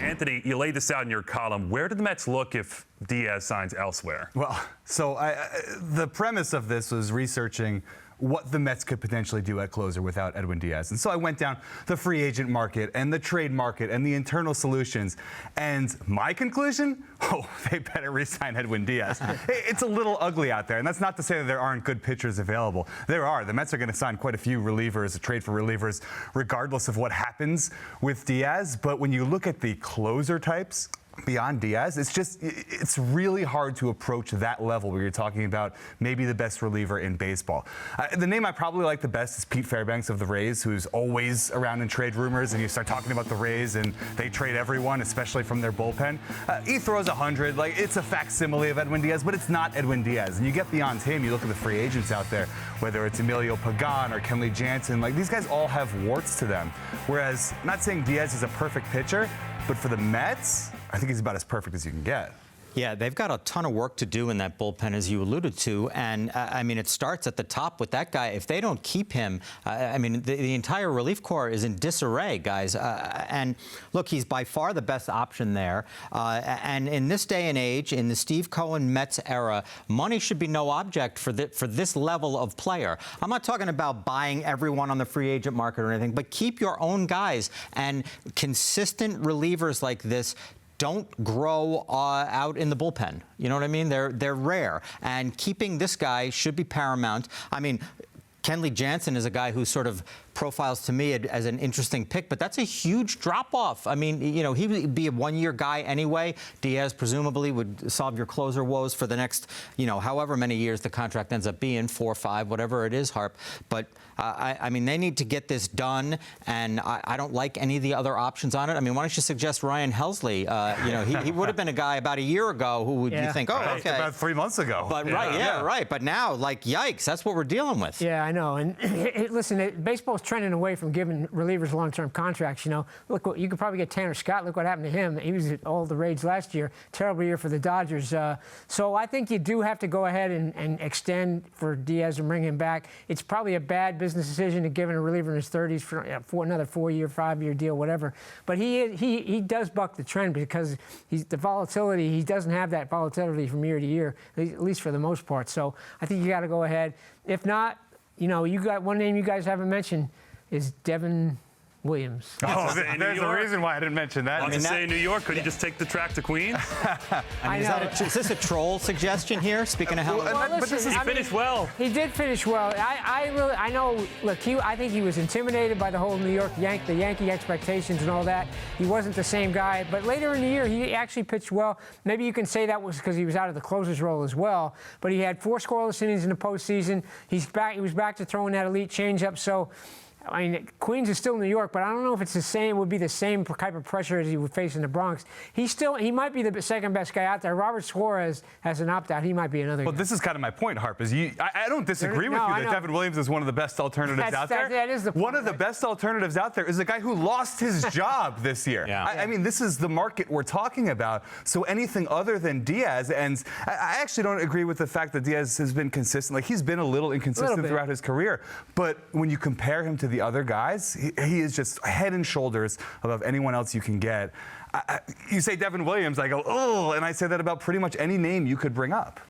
Anthony, you laid this out in your column. Where do the Mets look if Diaz signs elsewhere? Well, so the premise of this was researching what the Mets could potentially do at closer without Edwin Diaz. And so I went down the free agent market and the trade market and the internal solutions. And my conclusion, they better re-sign Edwin Diaz. It's a little ugly out there. And that's not to say that there aren't good pitchers available. There are. The Mets are going to sign quite a few relievers, a trade for relievers, regardless of what happens with Diaz. But when you look at the closer types, beyond Diaz, it's really hard to approach that level where you're talking about maybe the best reliever in baseball. The name I probably like the best is Pete Fairbanks of the Rays, who's always around in trade rumors, and you start talking about the Rays and they trade everyone, especially from their bullpen. He throws 100, like it's a facsimile of Edwin Diaz, but it's not Edwin Diaz. And you get beyond him, you look at the free agents out there, whether it's Emilio Pagan or Kenley Jansen, like these guys all have warts to them. Whereas, I'm not saying Diaz is a perfect pitcher, but for the Mets, I think he's about as perfect as you can get. Yeah, they've got a ton of work to do in that bullpen, as you alluded to. And, I mean, it starts at the top with that guy. If they don't keep him, I mean, the entire relief corps is in disarray, guys. And, look, he's by far the best option there. And in this day and age, in the Steve Cohen Mets era, money should be no object for this level of player. I'm not talking about buying everyone on the free agent market or anything, but keep your own guys. And consistent relievers like this don't grow out in the bullpen. You know what I mean? They're rare. And keeping this guy should be paramount. I mean, Kenley Jansen is a guy who sort of profiles to me as an interesting pick, but that's a huge drop-off. I mean, you know, he would be a one-year guy anyway. Diaz presumably would solve your closer woes for the next, you know, however many years the contract ends up being, 4 or 5, whatever it is, Harp. But, I mean, they need to get this done, and I don't like any of the other options on it. I mean, why don't you suggest Ryan Helsley? You know, he would have been a guy about a year ago who would you think, oh, okay. About 3 months ago. But right. But now, like, yikes, that's what we're dealing with. Yeah, I know. And listen, baseball's trending away from giving relievers long-term contracts. You know, look, you could probably get Tanner Scott. Look what happened to him. He was at all the rage last year. Terrible year for the Dodgers. So I think you do have to go ahead and extend for Diaz and bring him back. It's probably a bad business decision to give a reliever in his 30s for another 4-year, 5-year deal, whatever. But he does buck the trend because the volatility. He doesn't have that volatility from year to year, at least for the most part. So I think you got to go ahead. If not, you know, you got one name you guys haven't mentioned is Devin Williams. Oh, there's a reason why I didn't mention that. I was say New York. Could you just take the track to Queens? I mean, is this a troll suggestion here? Speaking of how, he finished well. He did finish well. I know. Look, I think he was intimidated by the whole New York the Yankee expectations and all that. He wasn't the same guy. But later in the year, he actually pitched well. Maybe you can say that was because he was out of the closer's role as well. But he had 4 scoreless innings in the postseason. He's back. He was back to throwing that elite changeup. So, I mean, Queens is still New York, but I don't know if it's the same. Would be the same type of pressure as he would face in the Bronx. He might be the second best guy out there. Robert Suarez has an opt-out. He might be another. Well, this is kind of my point, Harp. I don't disagree with you that Devin Williams is one of the best alternatives out there. That is the point, one of the best alternatives out there is a guy who lost his job this year. I mean, this is the market we're talking about. So anything other than Diaz, and I actually don't agree with the fact that Diaz has been consistent. Like, he's been a little inconsistent throughout his career. But when you compare him to the other guys, he is just head and shoulders above anyone else you can get. You say Devin Williams, I go, oh, and I say that about pretty much any name you could bring up.